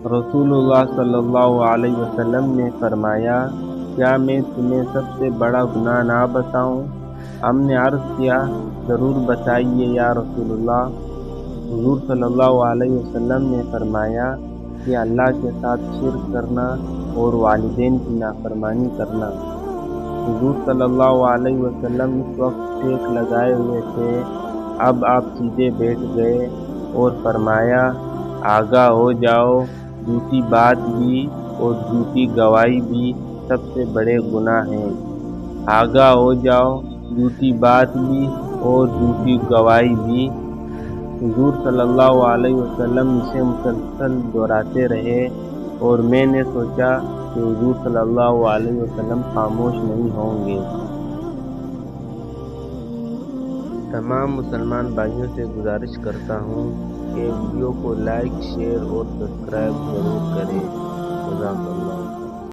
रसूलुल्लाह सल्लल्लाहु अलैहि वसल्लम ने फरमाया, क्या मैं तुम्हें सबसे बड़ा गुनाह ना बताऊं? हमने अर्ज़ किया, ज़रूर बताइए या रसूलुल्लाह। हुज़ूर सल्लल्लाहु अलैहि वसल्लम ने फरमाया कि अल्लाह के साथ शिर्क करना और वालिदैन की नाफरमानी करना। हुज़ूर सल्लल्लाहु अलैहि वसल्लम इस वक्त टेक लगाए हुए थे। अब आप सीधे बैठ गए और फरमाया, आगाह हो जाओ, झूठी बात भी और झूठी गवाही भी सबसे बड़े गुनाह हैं। आगाह हो जाओ, झूठी बात भी और झूठी गवाही भी। हुज़ूर सल्लल्लाहु अलैहि वसल्लम इसे मुसलसल दोहराते रहे और मैंने सोचा कि हुज़ूर सल्लल्लाहु अलैहि वसल्लम खामोश नहीं होंगे। तमाम मुसलमान भाइयों से गुजारिश करता हूँ कि वीडियो को लाइक, शेयर और सब्सक्राइब ज़रूर करें।